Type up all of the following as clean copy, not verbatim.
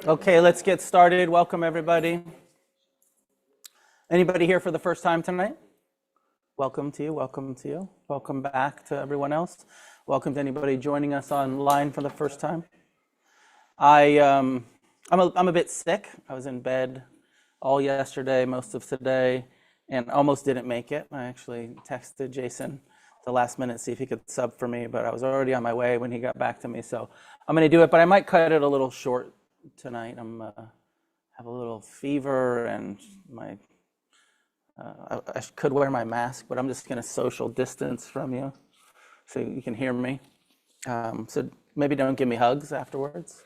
Okay, let's get started. Welcome, everybody. Anybody here for the first time tonight? Welcome to you, welcome to you. Welcome back to everyone else. Welcome to anybody joining us online for the first time. I'm a bit sick. I was in bed all yesterday, most of today, and almost didn't make it. I actually texted Jason the last minute, see if he could sub for me, but I was already on my way when he got back to me. So I'm going to do it, but I might cut it a little short tonight. Have a little fever, and I could wear my mask, but I'm just going to social distance from you so you can hear me. So maybe don't give me hugs afterwards.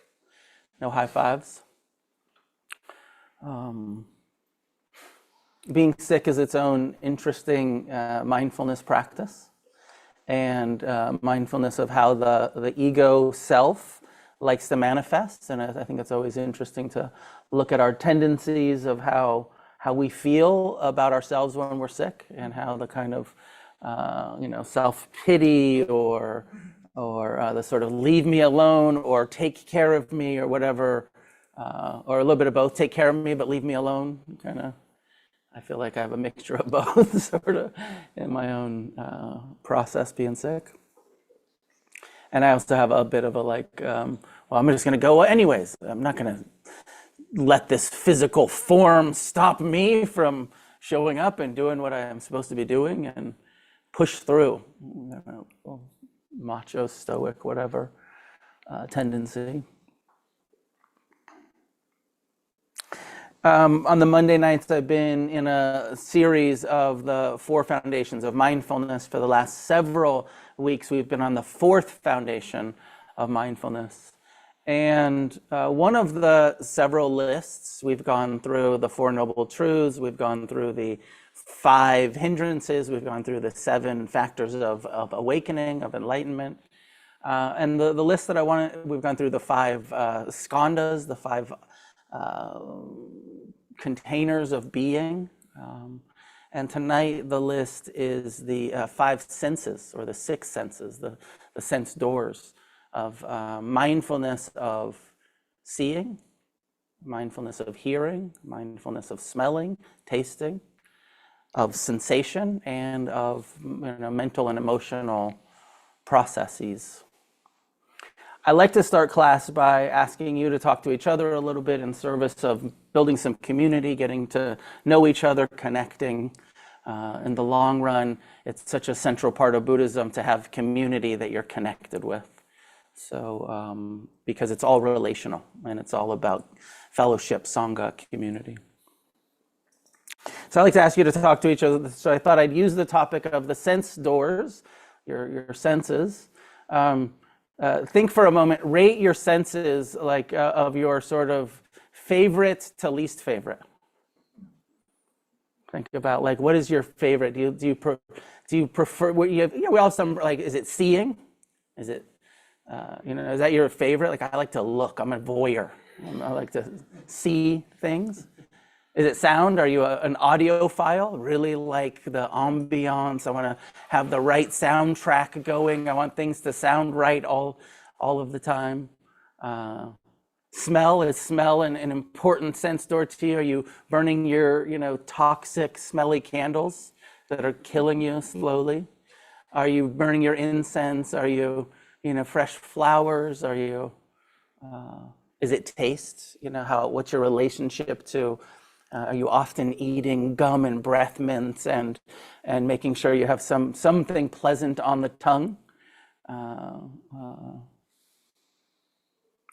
No high fives. Being sick is its own interesting mindfulness practice, and mindfulness of how the ego self likes to manifest. And I think it's always interesting to look at our tendencies of how we feel about ourselves when we're sick, and how the kind of self-pity or the sort of leave me alone or take care of me or whatever, or a little bit of both, take care of me but leave me alone kind of. I feel like I have a mixture of both sort of in my own process being sick. And I also have a bit of a I'm just going to go anyways. I'm not going to let this physical form stop me from showing up and doing what I am supposed to be doing, and push through. Macho, stoic, whatever tendency. On the Monday nights, I've been in a series of the 4 foundations of mindfulness. For the last several weeks, we've been on the 4th foundation of mindfulness. And one of the several lists, we've gone through the 4 Noble Truths, we've gone through the 5 hindrances, we've gone through the 7 factors of awakening, of enlightenment. And the list that we've gone through the 5 skandhas, the 5 containers of being. And tonight the list is the 5 senses, or the 6 senses, the sense doors of mindfulness of seeing, mindfulness of hearing, mindfulness of smelling, tasting, of sensation, and of mental and emotional processes. I like to start class by asking you to talk to each other a little bit in service of building some community, getting to know each other, connecting. In the long run, it's such a central part of Buddhism to have community that you're connected with. So, because it's all relational, and it's all about fellowship, sangha, community. So I like to ask you to talk to each other. So I thought I'd use the topic of the sense doors, your senses. Think for a moment, rate your senses of your sort of favorite to least favorite. Think about what is your favorite? Do you prefer? We all have some is it seeing? Is it is that your favorite? I like to look. I'm a voyeur. I like to see things. Is it sound? Are you an audiophile? Really like the ambiance. I want to have the right soundtrack going. I want things to sound right all of the time. Smell, is smell an important sense door to you? Are you burning your toxic, smelly candles that are killing you slowly? Are you burning your incense? Are you fresh flowers? Are you? Is it taste? What's your relationship to? Are you often eating gum and breath mints and making sure you have something pleasant on the tongue?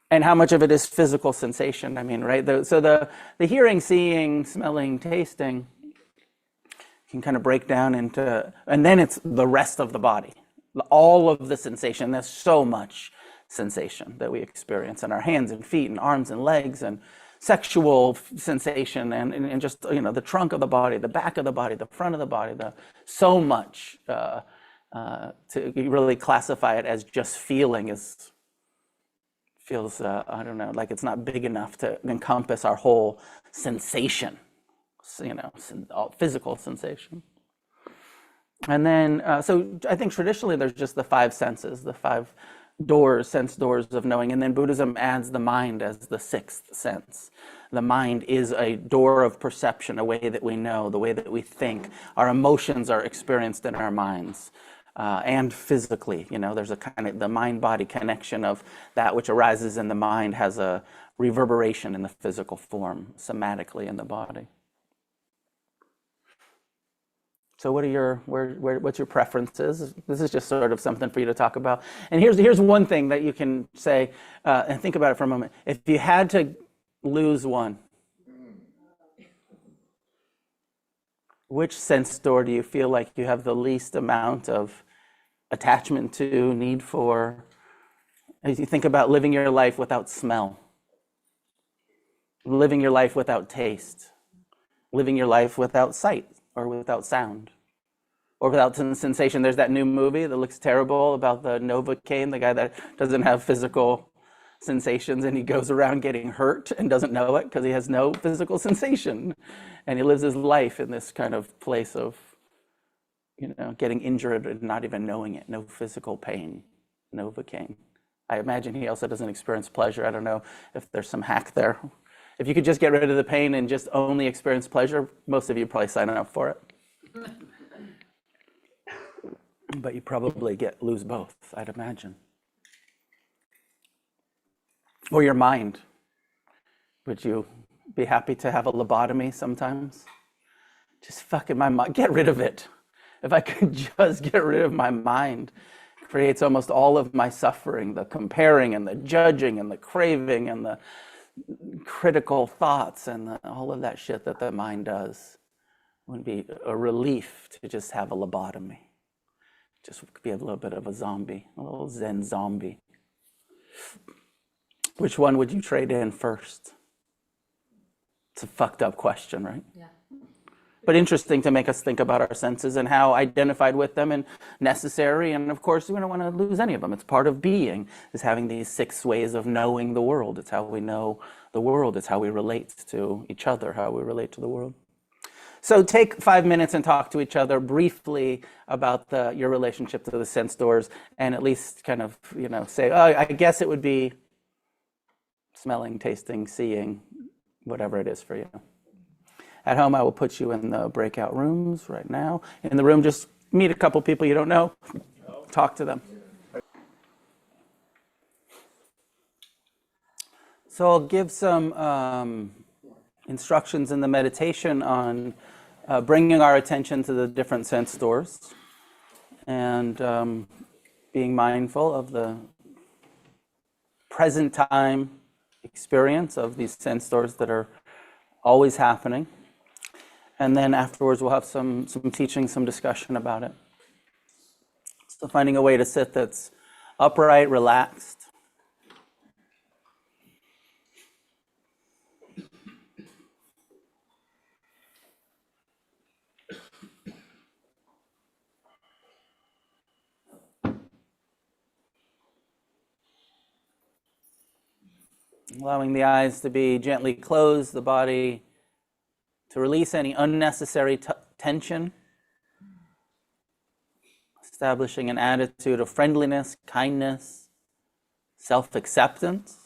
And how much of it is physical sensation? I mean, right? So the hearing, seeing, smelling, tasting can kind of break down into, and then it's the rest of the body, all of the sensation. There's so much sensation that we experience in our hands and feet and arms and legs, and sexual sensation, and just the trunk of the body, the back of the body, the front of the body, so much to really classify it as just feeling feels I don't know, like it's not big enough to encompass our whole sensation, all physical sensation. And then so I think traditionally there's just the 5 senses, the 5 doors, sense doors of knowing. And then Buddhism adds the mind as the sixth sense. The mind is a door of perception, a way that we know, the way that we think. Our emotions are experienced in our minds. And physically, there's a kind of the mind-body connection of that which arises in the mind has a reverberation in the physical form, somatically in the body. So what's your preferences? This is just sort of something for you to talk about. And here's one thing that you can say, and think about it for a moment. If you had to lose one, which sense door do you feel like you have the least amount of attachment to, need for? As you think about living your life without smell, living your life without taste, living your life without sight or without sound or without sensation. There's that new movie that looks terrible about the Novocaine, the guy that doesn't have physical sensations, and he goes around getting hurt and doesn't know it because he has no physical sensation. And he lives his life in this kind of place of, getting injured and not even knowing it, no physical pain, Novocaine. I imagine he also doesn't experience pleasure. I don't know if there's some hack there. If you could just get rid of the pain and just only experience pleasure, most of you probably sign up for it. But you probably lose both, I'd imagine. Or your mind. Would you be happy to have a lobotomy sometimes? Just fucking my mind, get rid of it. If I could just get rid of my mind, it creates almost all of my suffering, the comparing and the judging and the craving and the critical thoughts and all of that shit that the mind does. It would be a relief to just have a lobotomy. Just be a little bit of a zombie, a little Zen zombie. Which one would you trade in first? It's a fucked up question, right? Yeah. But interesting to make us think about our senses and how identified with them and necessary. And of course, we don't want to lose any of them. It's part of being, is having these 6 ways of knowing the world. It's how we know the world. It's how we relate to each other, how we relate to the world. So take 5 minutes and talk to each other briefly about your relationship to the sense doors, and at least kind of, say, oh, I guess it would be smelling, tasting, seeing, whatever it is for you. At home, I will put you in the breakout rooms right now. In the room, just meet a couple people you don't know, talk to them. So I'll give some instructions in the meditation on bringing our attention to the different sense doors and being mindful of the present time experience of these sense doors that are always happening. And then afterwards, we'll have some teaching, some discussion about it. So finding a way to sit that's upright, relaxed. Allowing the eyes to be gently closed, the body to release any unnecessary tension. Establishing an attitude of friendliness, kindness, self-acceptance.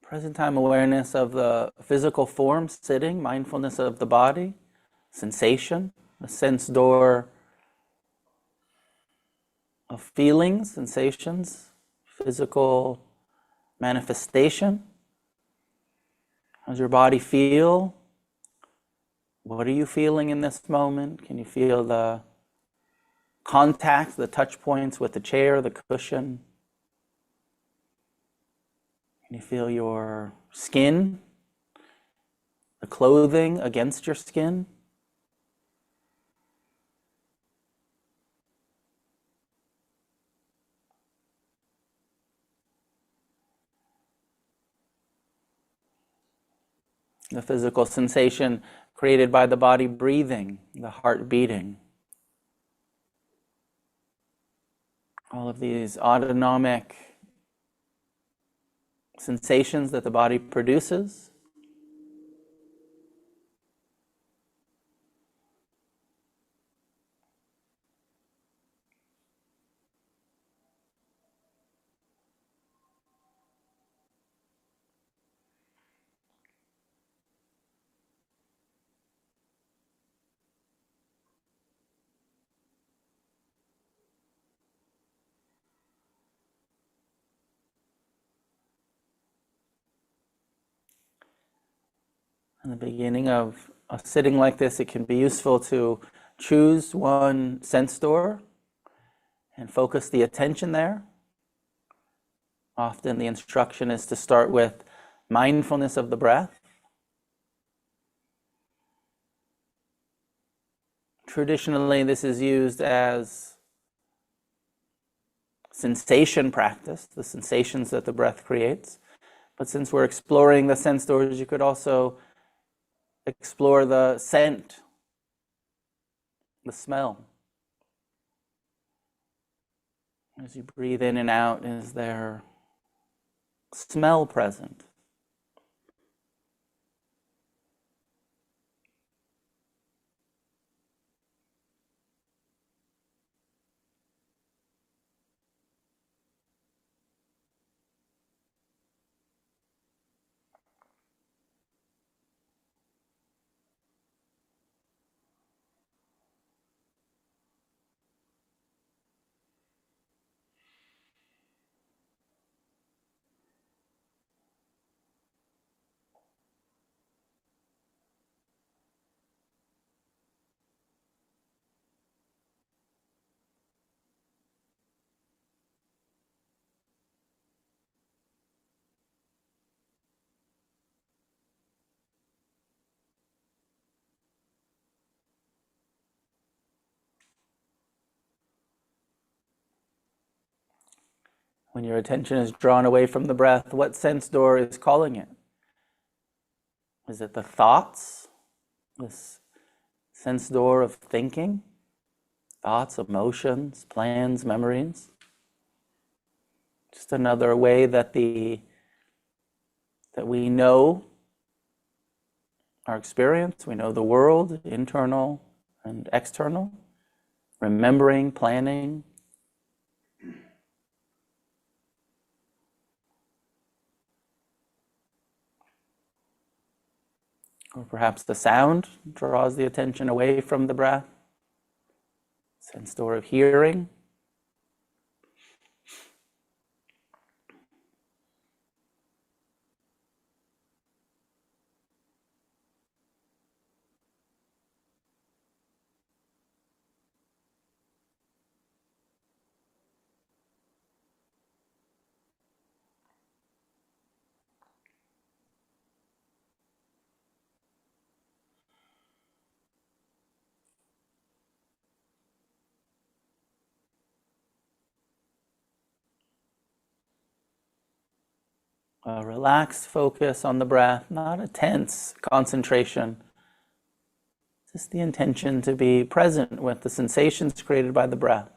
Present time awareness of the physical form, sitting, mindfulness of the body, sensation, the sense door of feelings, sensations, physical manifestation. How does your body feel? What are you feeling in this moment? Can you feel the contact, the touch points with the chair, the cushion? Can you feel your skin, the clothing against your skin? the physical sensation created by the body breathing, the heart beating. All of these autonomic sensations that the body produces. In the beginning of a sitting like this, it can be useful to choose one sense door and focus the attention there. Often the instruction is to start with mindfulness of the breath. Traditionally, this is used as sensation practice, the sensations that the breath creates. But since we're exploring the sense doors, you could also explore the scent, the smell. As you breathe in and out, is there smell present? When your attention is drawn away from the breath, what sense door is calling it? Is it the thoughts? This sense door of thinking? Thoughts, emotions, plans, memories? Just another way that we know our experience, we know the world, internal and external, remembering, planning. Or perhaps the sound draws the attention away from the breath. Sense door of hearing. A relaxed focus on the breath, not a tense concentration. Just the intention to be present with the sensations created by the breath.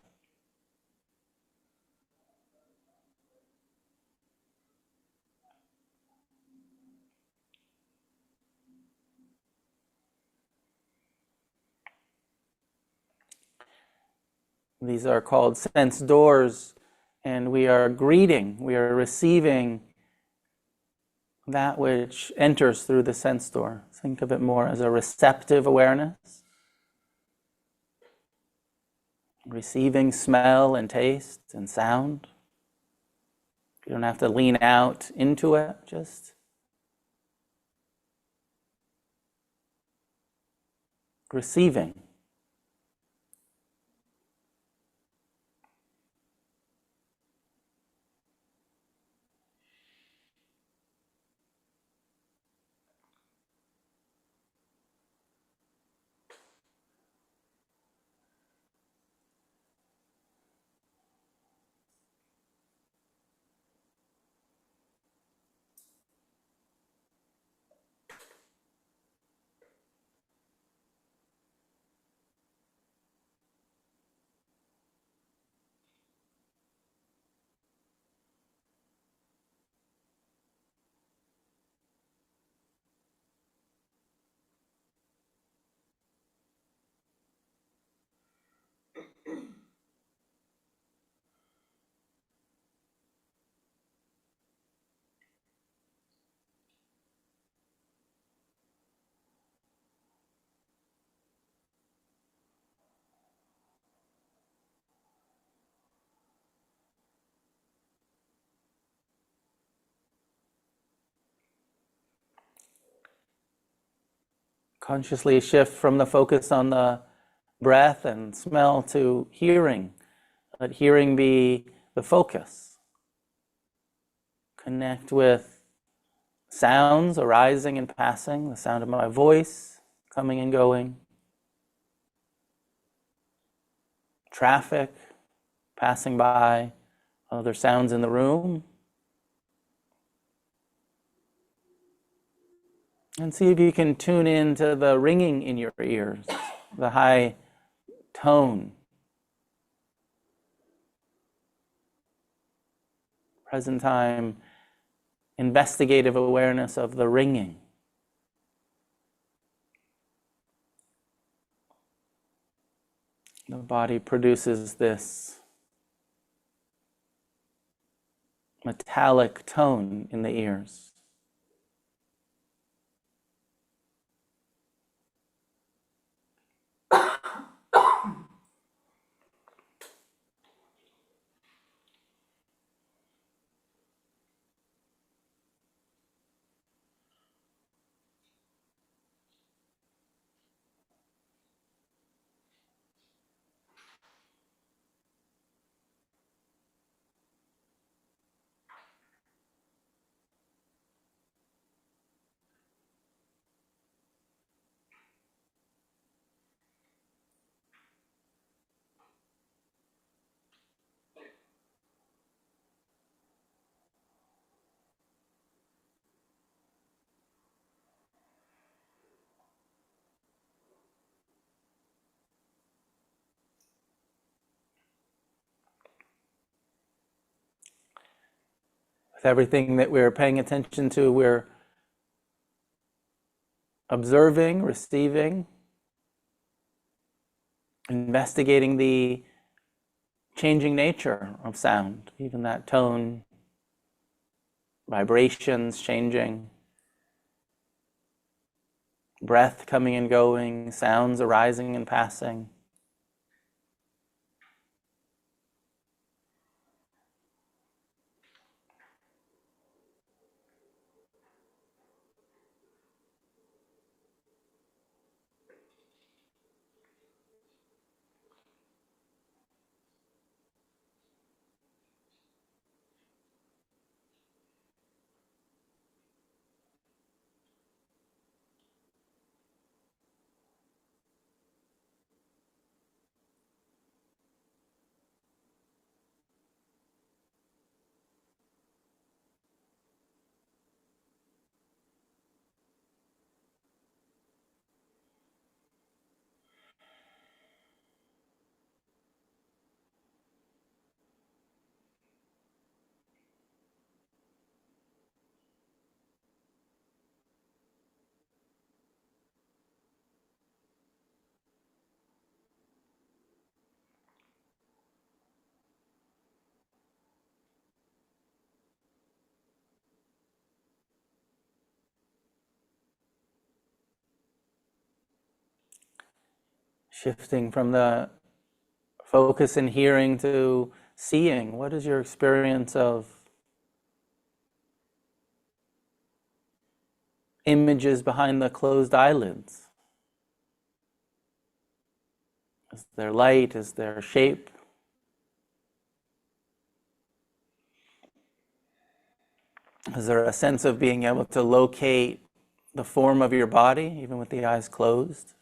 These are called sense doors, and we are receiving that which enters through the sense door. Think of it more as a receptive awareness, receiving smell and taste and sound. You don't have to lean out into it, just receiving. Consciously shift from the focus on the breath and smell to hearing. Let hearing be the focus. Connect with sounds arising and passing, the sound of my voice coming and going, traffic passing by, other sounds in the room. And see if you can tune into the ringing in your ears, the high tone. Present time, investigative awareness of the ringing. The body produces this metallic tone in the ears. With everything that we're paying attention to, we're observing, receiving, investigating the changing nature of sound, even that tone, vibrations changing, breath coming and going, sounds arising and passing. Shifting from the focus in hearing to seeing. What is your experience of images behind the closed eyelids? Is there light? Is there shape? Is there a sense of being able to locate the form of your body, even with the eyes closed?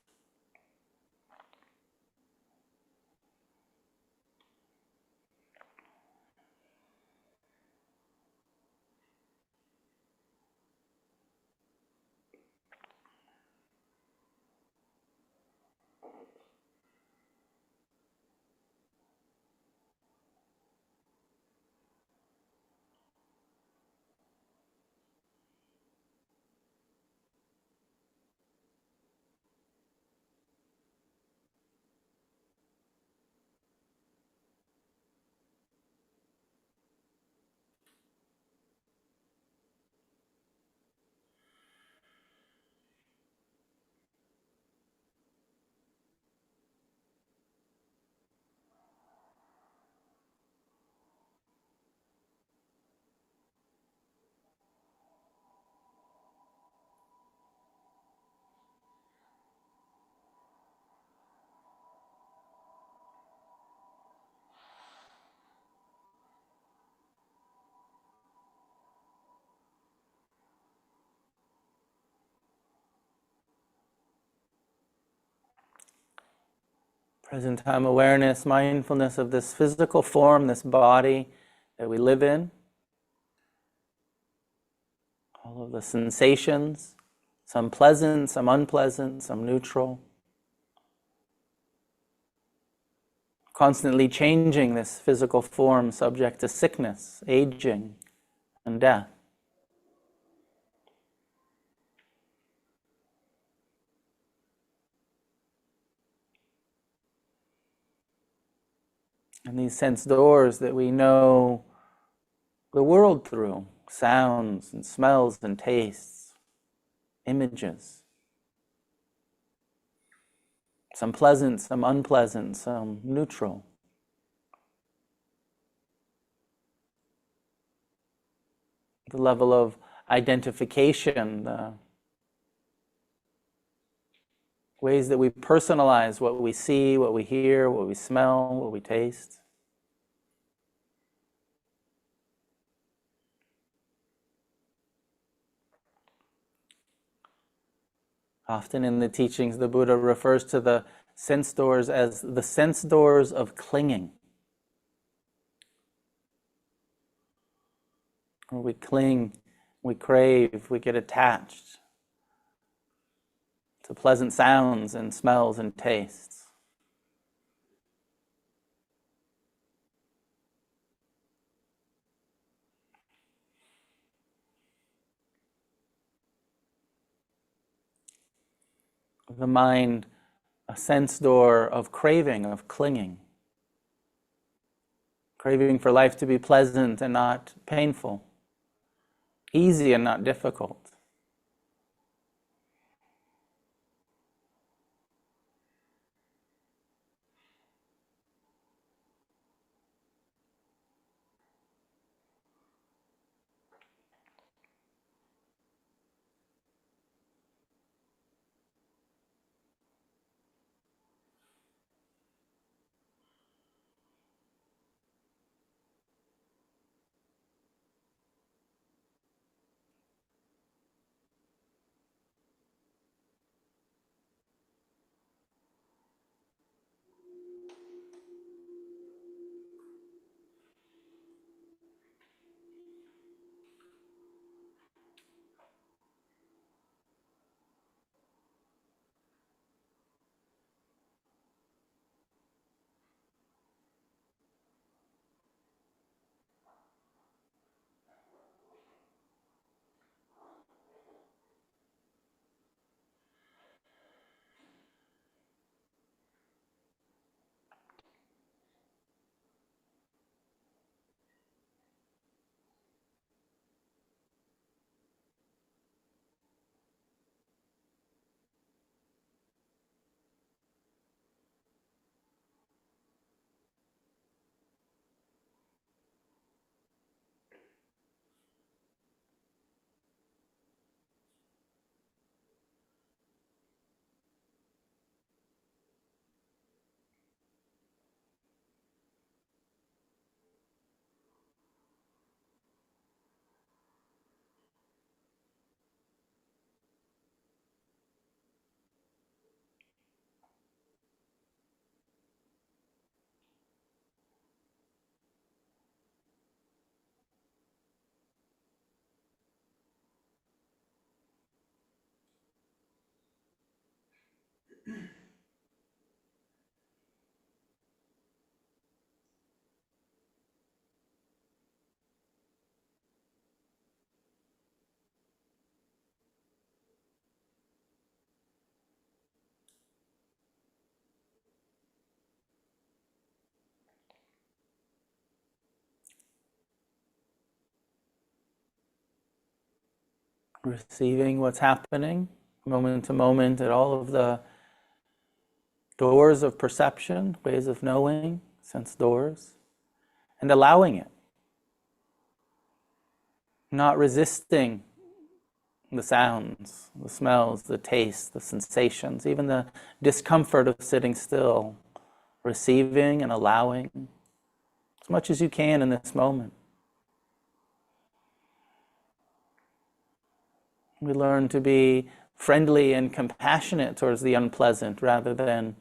Present time awareness, mindfulness of this physical form, this body that we live in. All of the sensations, some pleasant, some unpleasant, some neutral. Constantly changing this physical form, subject to sickness, aging, and death. And these sense doors that we know the world through, sounds and smells and tastes, images. Some pleasant, some unpleasant, some neutral. The level of identification, the ways that we personalize what we see, what we hear, what we smell, what we taste. Often in the teachings, the Buddha refers to the sense doors as the sense doors of clinging. Where we cling, we crave, we get attached to pleasant sounds and smells and tastes. The mind, a sense door of craving, of clinging. Craving for life to be pleasant and not painful, easy and not difficult. Receiving what's happening moment to moment at all of the doors of perception, ways of knowing, sense doors, and allowing it. Not resisting the sounds, the smells, the tastes, the sensations, even the discomfort of sitting still, receiving and allowing as much as you can in this moment. We learn to be friendly and compassionate towards the unpleasant rather than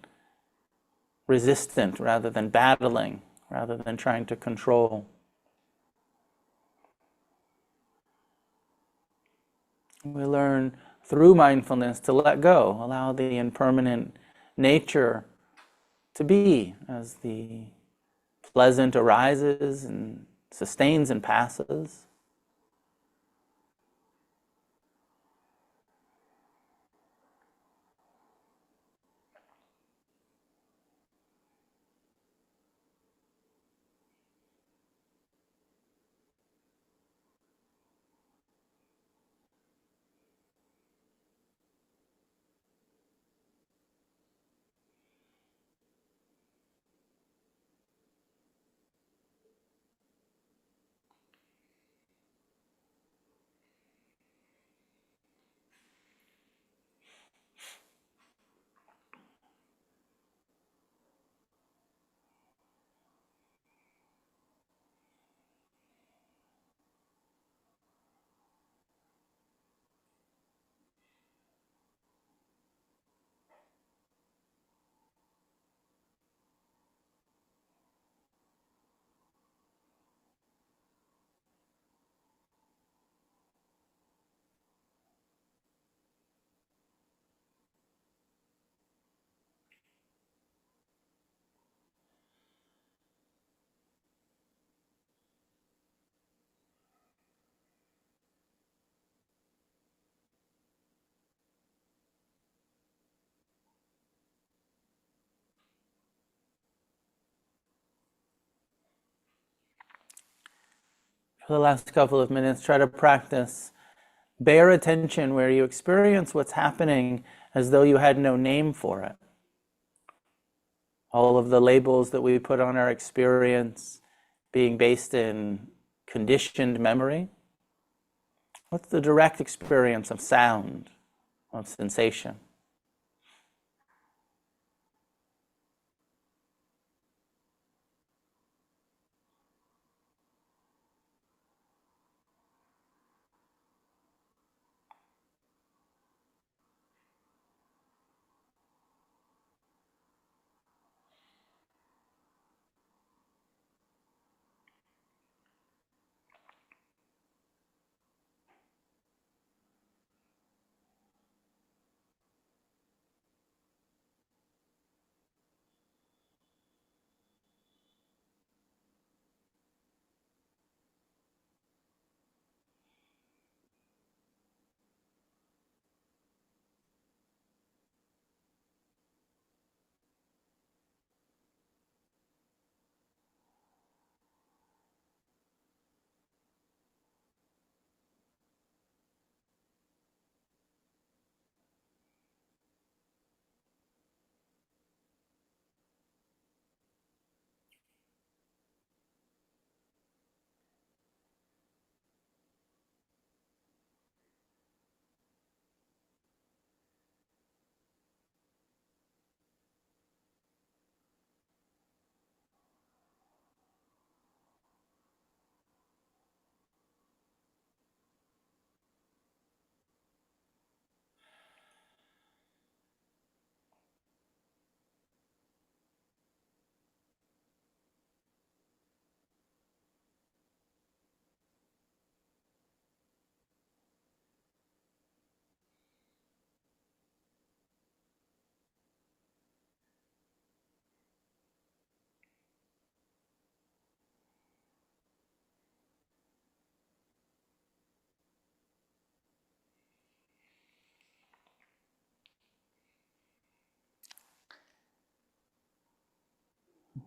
resistant rather than battling, rather than trying to control. We learn through mindfulness to let go, allow the impermanent nature to be as the pleasant arises and sustains and passes. For the last couple of minutes, try to practice bare attention where you experience what's happening as though you had no name for it. All of the labels that we put on our experience being based in conditioned memory. What's the direct experience of sound, of sensation?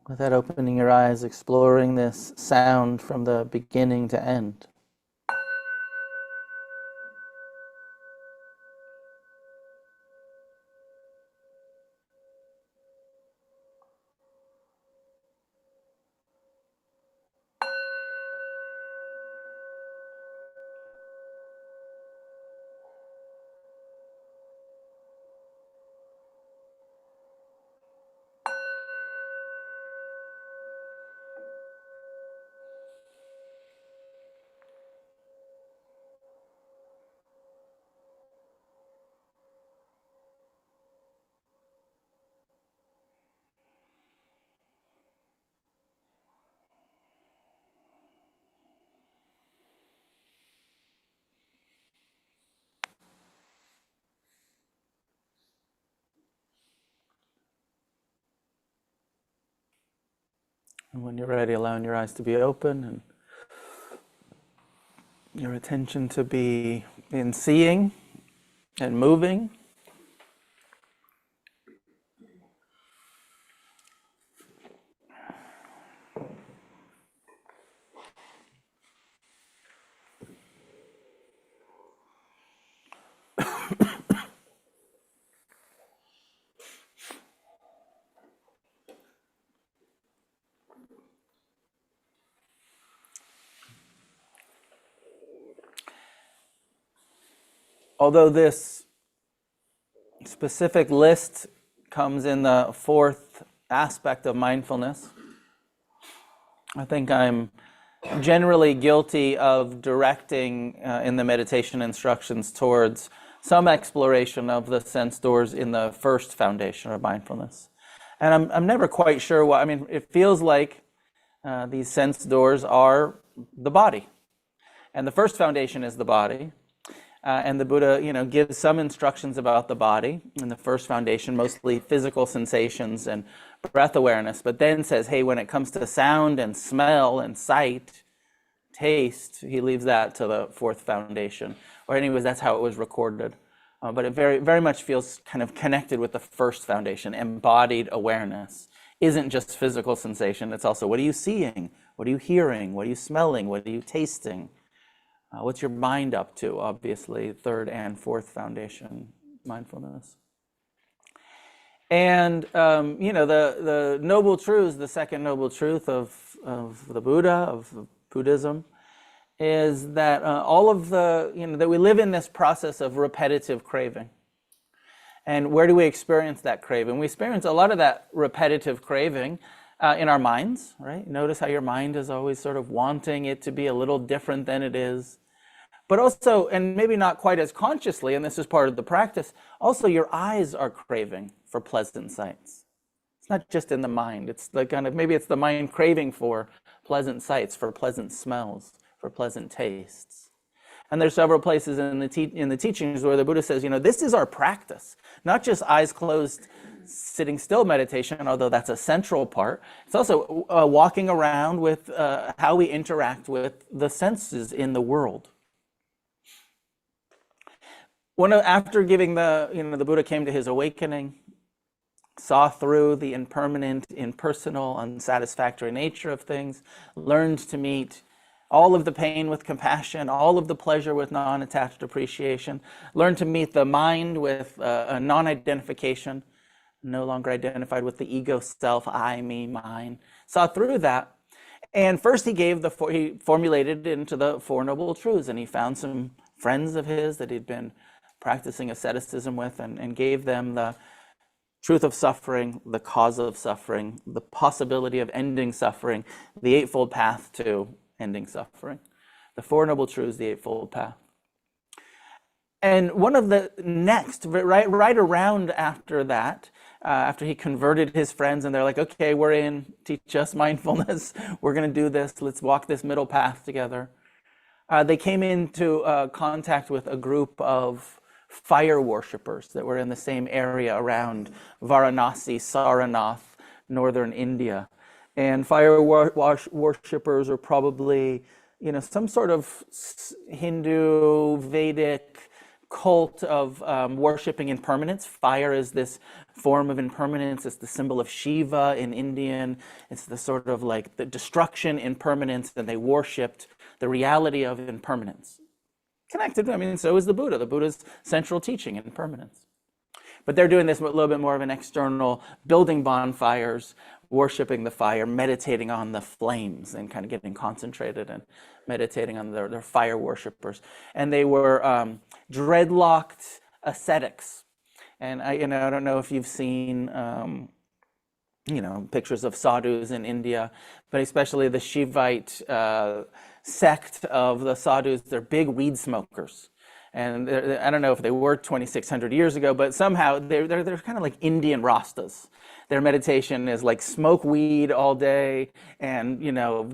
Without opening your eyes, exploring this sound from the beginning to end. And when you're ready, allowing your eyes to be open and your attention to be in seeing and moving. Although this specific list comes in the fourth aspect of mindfulness, I think I'm generally guilty of directing in the meditation instructions towards some exploration of the sense doors in the first foundation of mindfulness. And I'm never quite sure what, I mean, it feels like these sense doors are the body. And the first foundation is the body. And the Buddha, gives some instructions about the body in the first foundation, mostly physical sensations and breath awareness, but then says, hey, when it comes to sound and smell and sight, taste, he leaves that to the fourth foundation. Or anyways, that's how it was recorded. But it very, very much feels kind of connected with the first foundation. Embodied awareness isn't just physical sensation. It's also, what are you seeing? What are you hearing? What are you smelling? What are you tasting? What's your mind up to? Obviously, third and fourth foundation mindfulness. And, the noble truths, the second noble truth of the Buddha, of Buddhism, is that all of the, that we live in this process of repetitive craving. And where do we experience that craving? We experience a lot of that repetitive craving in our minds, right? Notice how your mind is always sort of wanting it to be a little different than it is. But also, and maybe not quite as consciously, and this is part of the practice, also your eyes are craving for pleasant sights. It's not just in the mind. It's the kind of, maybe it's the mind craving for pleasant sights, for pleasant smells, for pleasant tastes. And there's several places in the teachings where the Buddha says, this is our practice, not just eyes closed, sitting still meditation, although that's a central part. It's also walking around with how we interact with the senses in the world. After giving the Buddha came to his awakening, saw through the impermanent, impersonal, unsatisfactory nature of things, learned to meet all of the pain with compassion, all of the pleasure with non-attached appreciation, learned to meet the mind with a non-identification, no longer identified with the ego self, I, me, mine, saw through that. And first he formulated it into the Four Noble Truths, and he found some friends of his that he'd been practicing asceticism with, and gave them the truth of suffering, the cause of suffering, the possibility of ending suffering, the Eightfold Path to ending suffering. The Four Noble Truths, the Eightfold Path. And one of the next, right around after that, after he converted his friends, and they're like, okay, we're in, teach us mindfulness, we're going to do this, let's walk this middle path together. They came into contact with a group of fire worshippers that were in the same area around Varanasi, Saranath, northern India. And fire worshippers are probably, some sort of Hindu, Vedic cult of worshipping impermanence. Fire is this form of impermanence. It's the symbol of Shiva in Indian. It's the sort of like the destruction, impermanence, and they worshipped the reality of impermanence. Connected, so is the Buddha. The Buddha's central teaching, impermanence. But they're doing this with a little bit more of an external, building bonfires, worshiping the fire, meditating on the flames, and kind of getting concentrated and meditating on their fire worshipers. And they were dreadlocked ascetics. And I don't know if you've seen pictures of sadhus in India, but especially the Shivite sect of the sadhus, they're big weed smokers. And I don't know if they were 2,600 years ago, but somehow they're kind of like Indian Rastas. Their meditation is like smoke weed all day and,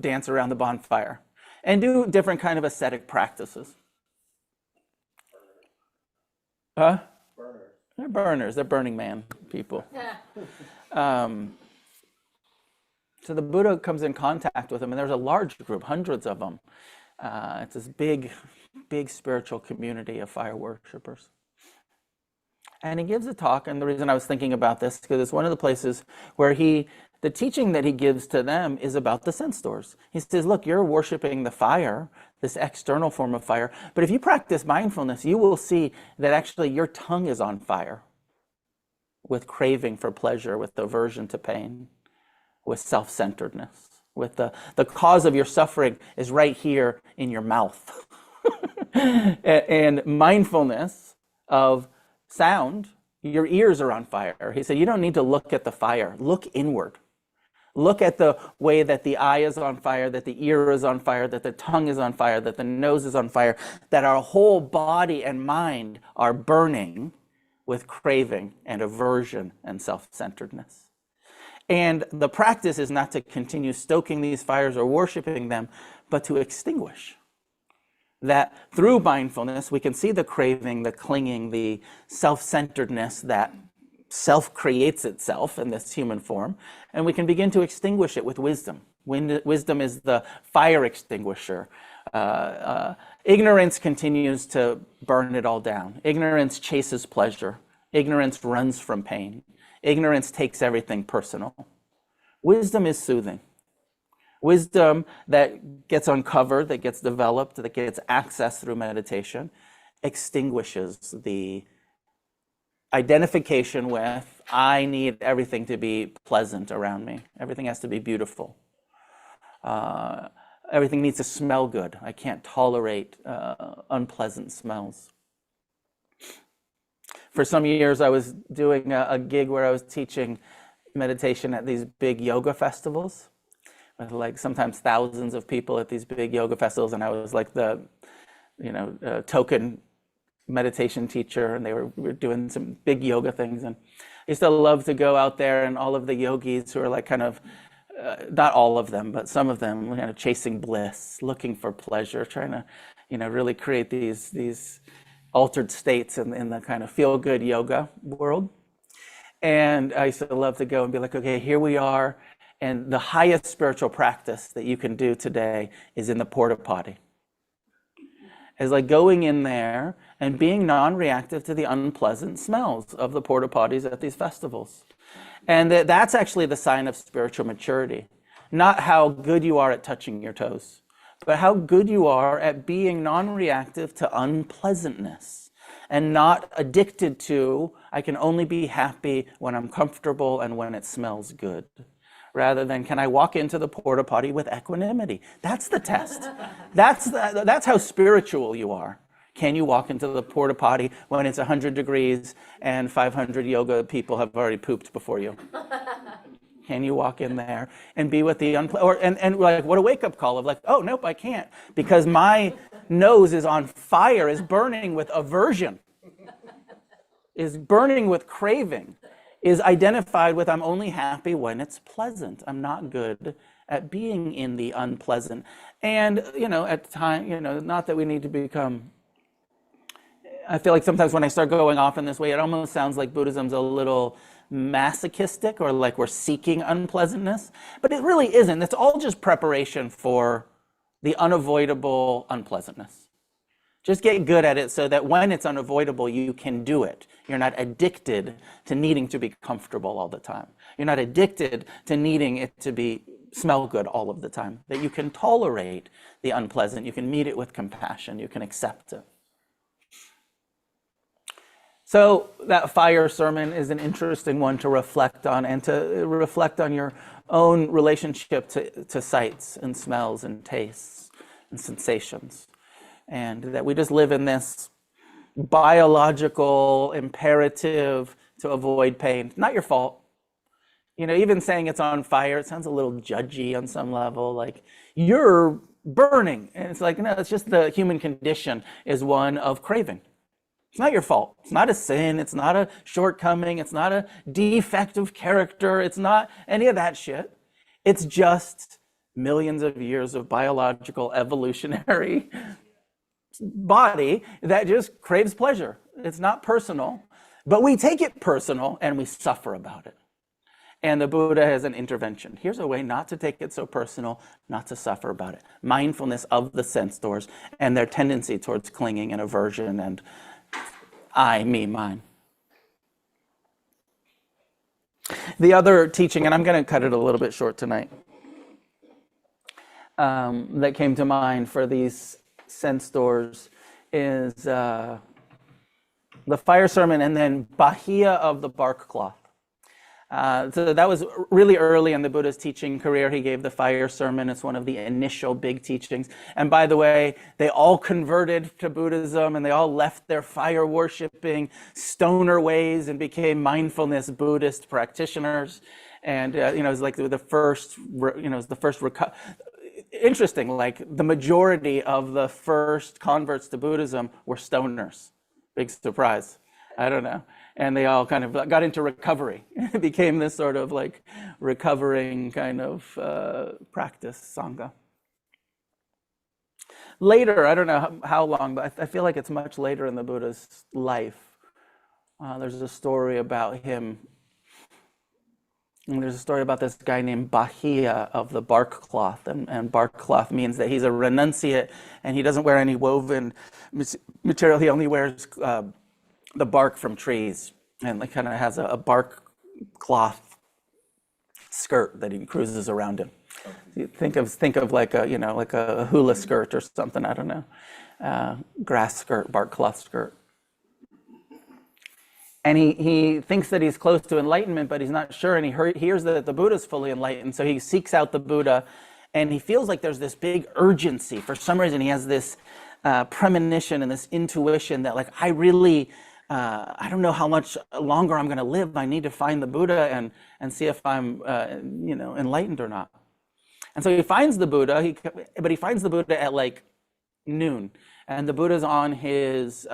dance around the bonfire and do different kind of ascetic practices. Huh? Burners. They're burners. They're Burning Man people. So the Buddha comes in contact with them, and there's a large group, hundreds of them. It's this big, big spiritual community of fire worshipers. And he gives a talk, and the reason I was thinking about this, because it's one of the places where the teaching that he gives to them is about the sense doors. He says, look, you're worshiping the fire, this external form of fire, but if you practice mindfulness, you will see that actually your tongue is on fire with craving for pleasure, with aversion to pain, with self-centeredness, with the cause of your suffering is right here in your mouth. And mindfulness of sound, your ears are on fire. He said, you don't need to look at the fire. Look inward. Look at the way that the eye is on fire, that the ear is on fire, that the tongue is on fire, that the nose is on fire, that our whole body and mind are burning with craving and aversion and self-centeredness. And the practice is not to continue stoking these fires or worshiping them, but to extinguish. That through mindfulness, we can see the craving, the clinging, the self-centeredness that self-creates itself in this human form, and we can begin to extinguish it with wisdom. Wisdom is the fire extinguisher. Ignorance continues to burn it all down. Ignorance chases pleasure. Ignorance runs from pain. Ignorance takes everything personal. Wisdom is soothing. Wisdom that gets uncovered, that gets developed, that gets accessed through meditation, extinguishes the identification with, I need everything to be pleasant around me. Everything has to be beautiful. Everything needs to smell good. I can't tolerate unpleasant smells. For some years, I was doing a gig where I was teaching meditation at these big yoga festivals, with like sometimes thousands of people at these big yoga festivals, and I was like the, token meditation teacher, and we were doing some big yoga things. And I used to love to go out there, and all of the yogis who are like kind of, not all of them, but some of them kind of chasing bliss, looking for pleasure, trying to, really create these altered states in the kind of feel-good yoga world. And I used to love to go and be like, okay, here we are. And the highest spiritual practice that you can do today is in the porta potty. It's like going in there and being non-reactive to the unpleasant smells of the porta potties at these festivals. And that's actually the sign of spiritual maturity. Not how good you are at touching your toes, but how good you are at being non-reactive to unpleasantness and not addicted to, I can only be happy when I'm comfortable and when it smells good. Rather than, can I walk into the porta potty with equanimity? That's the test. That's how spiritual you are. Can you walk into the porta potty when it's 100 degrees and 500 yoga people have already pooped before you? Can you walk in there and be with the and like, what a wake-up call of like, oh, nope, I can't, because my nose is on fire, is burning with aversion, is burning with craving, is identified with, I'm only happy when it's pleasant. I'm not good at being in the unpleasant. And, at time, not that we need to become, I feel like sometimes when I start going off in this way, it almost sounds like Buddhism's a little masochistic, or like we're seeking unpleasantness, but it really isn't. It's all just preparation for the unavoidable unpleasantness. Just get good at it so that when it's unavoidable, you can do it. You're not addicted to needing to be comfortable all the time. You're not addicted to needing it to smell good all of the time. That you can tolerate the unpleasant. You can meet it with compassion. You can accept it. So that fire sermon is an interesting one to reflect on, and to reflect on your own relationship to sights and smells and tastes and sensations. And that we just live in this biological imperative to avoid pain. Not your fault. Even saying it's on fire, it sounds a little judgy on some level, like you're burning. And it's like, no, it's just the human condition is one of craving. It's not your fault. It's not a sin. It's not a shortcoming. It's not a defect of character. It's not any of that shit. It's just millions of years of biological evolutionary body that just craves pleasure. It's not personal, but we take it personal and we suffer about it. And the Buddha has an intervention. Here's a way not to take it so personal, not to suffer about it. Mindfulness of the sense doors and their tendency towards clinging and aversion and I, me, mine. The other teaching, and I'm going to cut it a little bit short tonight, that came to mind for these sense doors is the fire sermon and then Bahia of the bark cloth. So that was really early in the Buddha's teaching career. He gave the fire sermon. It's one of the initial big teachings. And by the way, they all converted to Buddhism and they all left their fire worshiping stoner ways and became mindfulness Buddhist practitioners. And it was like the first, interesting, like the majority of the first converts to Buddhism were stoners. Big surprise. I don't know. And they all kind of got into recovery. It became this sort of like recovering kind of practice, Sangha. Later, I don't know how long, but I feel like it's much later in the Buddha's life. There's a story about him. And there's a story about this guy named Bahia of the bark cloth. And bark cloth means that he's a renunciate and he doesn't wear any woven material. He only wears the bark from trees, and it kind of has a bark cloth skirt that he cruises around in. You think of like a hula skirt or something. I don't know, grass skirt, bark cloth skirt. And he thinks that he's close to enlightenment, but he's not sure. And he hears that the Buddha's fully enlightened, so he seeks out the Buddha, and he feels like there's this big urgency. For some reason, he has this premonition and this intuition that like I don't know how much longer I'm going to live. I need to find the Buddha and see if I'm, enlightened or not. And so he finds the Buddha, but he finds the Buddha at like noon. And the Buddha's on his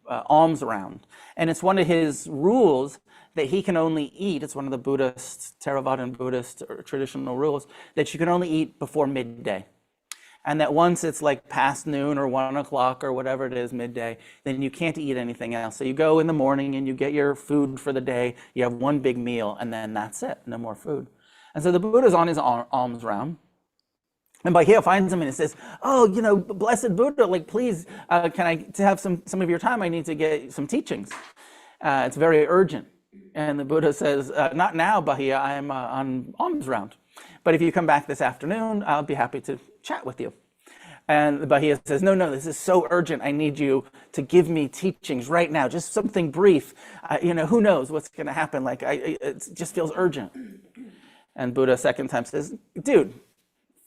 alms round. And it's one of his rules that he can only eat. It's one of the Buddhist, Theravadan Buddhist or traditional rules that you can only eat before midday. And that once it's like past noon or 1 o'clock or whatever it is, midday, then you can't eat anything else. So you go in the morning and you get your food for the day, you have one big meal, and then that's it, no more food. And so the Buddha's on his alms round. And Bahia finds him and he says, oh, blessed Buddha, like, please, can I have some of your time? I need to get some teachings. It's very urgent. And the Buddha says, not now, Bahia, I am on alms round. But if you come back this afternoon, I'll be happy to chat with you. And Bahia says, no, this is so urgent. I need you to give me teachings right now, just something brief. Who knows what's going to happen? Like, it just feels urgent. And Buddha second time says, dude,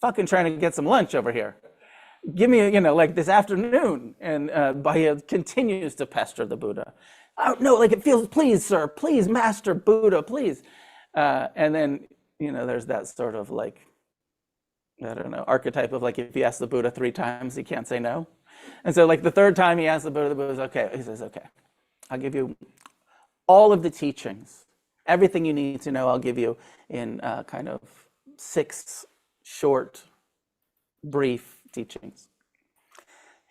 fucking trying to get some lunch over here. Give me, like this afternoon. And Bahia continues to pester the Buddha. Oh, no, like it feels, please, sir, please, Master Buddha, please. And then, there's that sort of like, I don't know, archetype of like, if you ask the Buddha 3 times, he can't say no. And so like the third time he asks the Buddha's okay. He says, okay, I'll give you all of the teachings. Everything you need to know, I'll give you in kind of 6 short, brief teachings.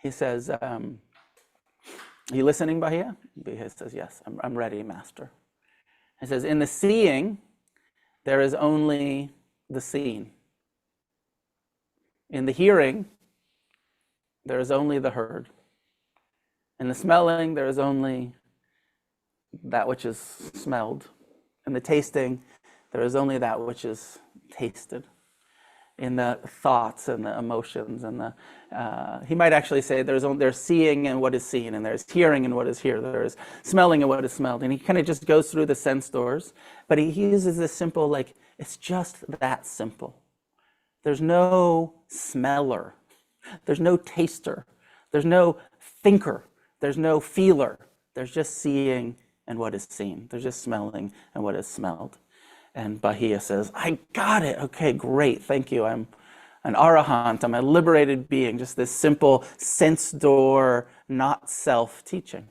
He says, are you listening, Bahia? Bahia says, yes, I'm ready, Master. He says, in the seeing, there is only the seen. In the hearing, there is only the heard. In the smelling, there is only that which is smelled. In the tasting, there is only that which is tasted. In the thoughts and the emotions and the, he might actually say there's seeing and what is seen, and there's hearing and what is heard, there is smelling and what is smelled. And he kind of just goes through the sense doors, but he uses this simple, like, it's just that simple. There's no smeller, there's no taster, there's no thinker, there's no feeler. There's just seeing and what is seen. There's just smelling and what is smelled. And Bahia says, I got it. Okay, great. Thank you. I'm an arahant. I'm a liberated being. Just this simple sense door, not self teaching.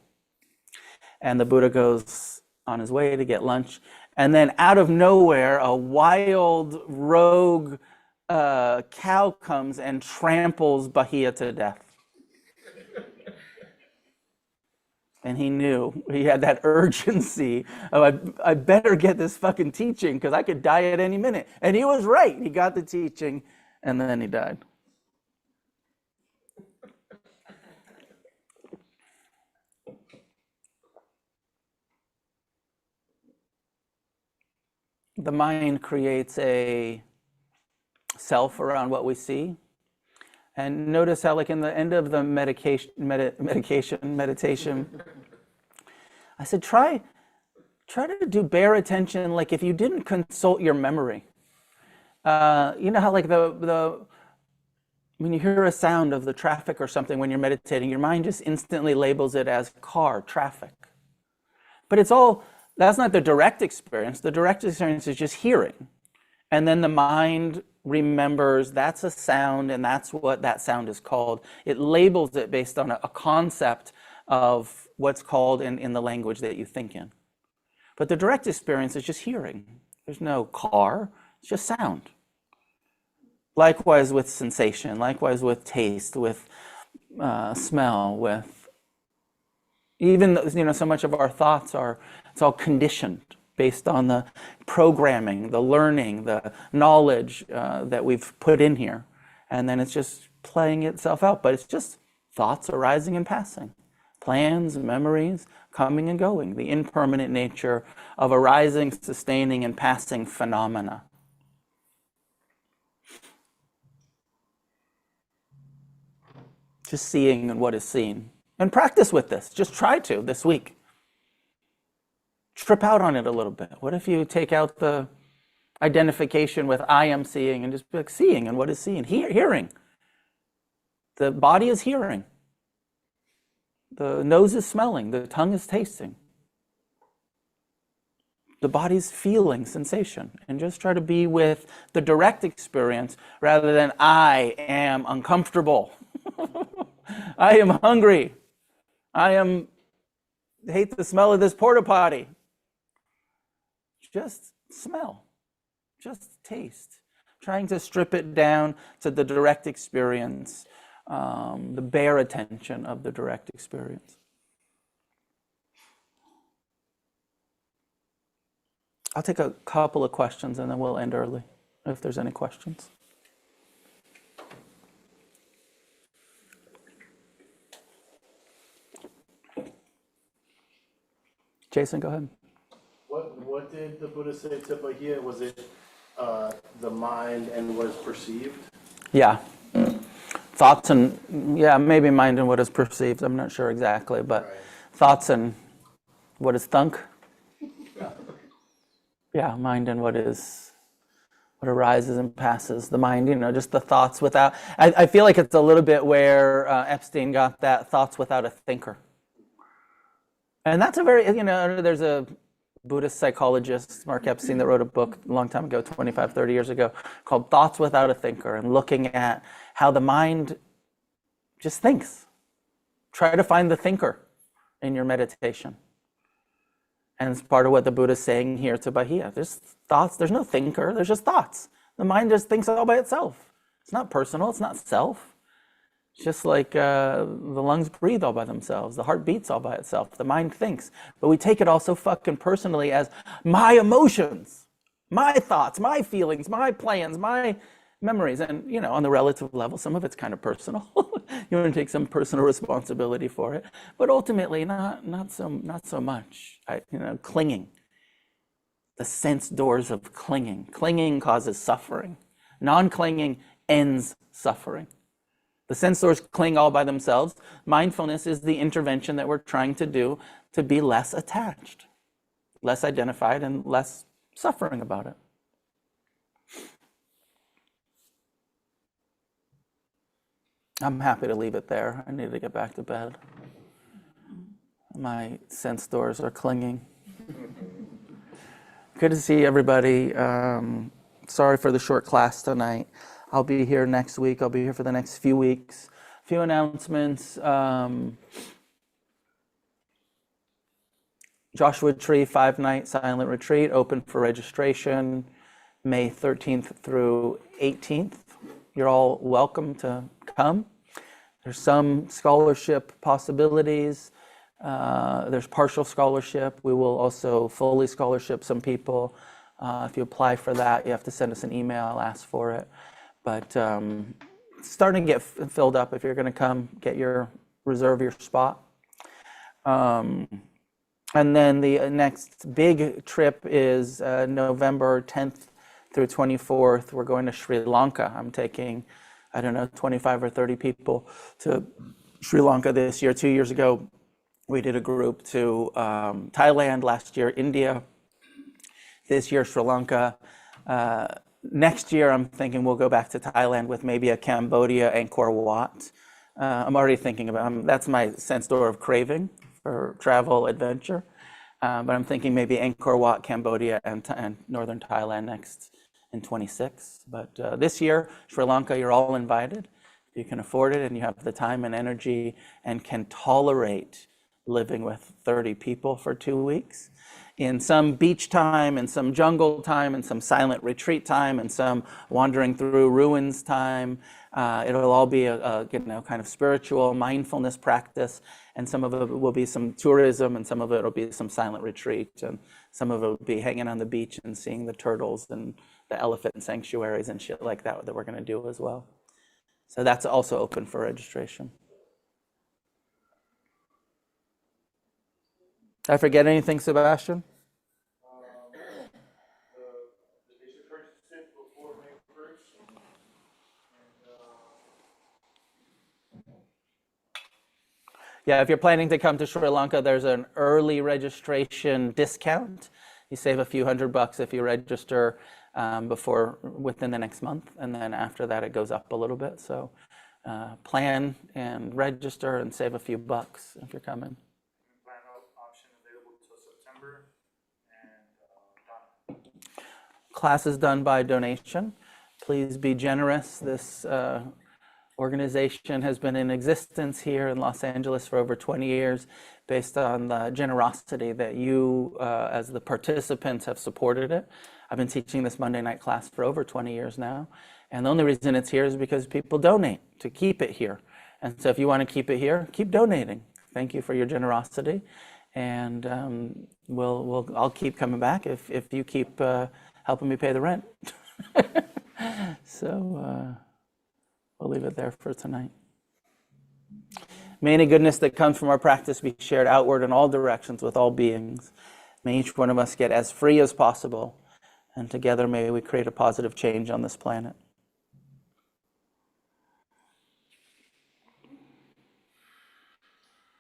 And the Buddha goes on his way to get lunch. And then out of nowhere, a wild rogue cow comes and tramples Bahia to death. And he knew, he had that urgency of, I better get this fucking teaching because I could die at any minute. And he was right. He got the teaching and then he died. The mind creates a self around what we see. And notice how, like in the end of the meditation, I said, try to do bare attention, like if you didn't consult your memory. You know how like when you hear a sound of the traffic or something when you're meditating, your mind just instantly labels it as car, traffic. But that's not the direct experience. The direct experience is just hearing. And then the mind remembers that's a sound and that's what that sound is called. It labels it based on a concept of what's called in the language that you think in. But the direct experience is just hearing. There's no car, it's just sound. Likewise with sensation, likewise with taste, with smell, with even, so much of our thoughts it's all conditioned based on the programming, the learning, the knowledge that we've put in here. And then it's just playing itself out, but it's just thoughts arising and passing. Plans, memories, coming and going, the impermanent nature of arising, sustaining, and passing phenomena. Just seeing and what is seen. And practice with this. Just try to this week. Trip out on it a little bit. What if you take out the identification with I am seeing and just be like seeing and what is seeing? Hearing. The body is hearing. The nose is smelling. The tongue is tasting. The body's feeling sensation. And just try to be with the direct experience rather than I am uncomfortable. I am hungry. I hate the smell of this porta potty. Just smell. Just taste. Trying to strip it down to the direct experience, the bare attention of the direct experience. I'll take a couple of questions and then we'll end early, if there's any questions. Jason, go ahead. What did the Buddha say to Bahia? Was it the mind and what is perceived? Yeah. Thoughts and, maybe mind and what is perceived. I'm not sure exactly, but right. Thoughts and what is thunk? Yeah, mind and what arises and passes. The mind, just the thoughts without, I feel like it's a little bit where Epstein got that, thoughts without a thinker. And that's a very, there's a Buddhist psychologist, Mark Epstein, that wrote a book a long time ago, 25, 30 years ago, called Thoughts Without a Thinker, and looking at how the mind just thinks. Try to find the thinker in your meditation. And it's part of what the Buddha's saying here to Bahia. There's thoughts, there's no thinker, there's just thoughts. The mind just thinks all by itself. It's not personal, it's not self. It's just like the lungs breathe all by themselves, the heart beats all by itself, the mind thinks. But we take it all so fucking personally as my emotions, my thoughts, my feelings, my plans, my memories. And, on the relative level, some of it's kind of personal. You want to take some personal responsibility for it. But ultimately, not so much. Clinging. The sense doors of clinging. Clinging causes suffering. Non-clinging ends suffering. The sense doors cling all by themselves. Mindfulness is the intervention that we're trying to do to be less attached, less identified, and less suffering about it. I'm happy to leave it there. I need to get back to bed. My sense doors are clinging. Good to see everybody. Sorry for the short class tonight. I'll be here next week. I'll be here for the next few weeks. A few announcements. Joshua Tree 5-night silent retreat open for registration May 13th through 18th. You're all welcome to come. There's some scholarship possibilities. There's partial scholarship. We will also fully scholarship some people. If you apply for that, you have to send us an email, ask for it. But it's starting to get filled up. If you're going to come, reserve your spot. And then the next big trip is November 10th through 24th. We're going to Sri Lanka. I'm taking, 25 or 30 people to Sri Lanka this year. 2 years ago, we did a group to Thailand. Last year, India. This year, Sri Lanka. Next year, I'm thinking we'll go back to Thailand with maybe a Cambodia, Angkor Wat. I'm already thinking about, that's my sense door of craving for travel adventure. But I'm thinking maybe Angkor Wat, Cambodia, and northern Thailand next in 26. But this year, Sri Lanka, you're all invited. If you can afford it and you have the time and energy and can tolerate living with 30 people for 2 weeks, in some beach time, and some jungle time, and some silent retreat time, and some wandering through ruins time. It'll all be a kind of spiritual mindfulness practice, and some of it will be some tourism, and some of it will be some silent retreat, and some of it will be hanging on the beach and seeing the turtles and the elephant sanctuaries and shit like that we're going to do as well. So that's also open for registration. Did I forget anything, Sebastian? The basic purchase it before May 1st. Yeah, if you're planning to come to Sri Lanka, there's an early registration discount. You save a few $100 if you register within the next month, and then after that it goes up a little bit. So plan and register and save a few bucks if you're coming. Plan option available till September, and done. Class is done by donation. Please be generous. This organization has been in existence here in Los Angeles for over 20 years based on the generosity that you, as the participants, have supported it. I've been teaching this Monday night class for over 20 years now. And the only reason it's here is because people donate to keep it here. And so if you want to keep it here, keep donating. Thank you for your generosity. And I'll keep coming back if you keep helping me pay the rent. So we'll leave it there for tonight. May any goodness that comes from our practice be shared outward in all directions with all beings. May each one of us get as free as possible. And together may we create a positive change on this planet.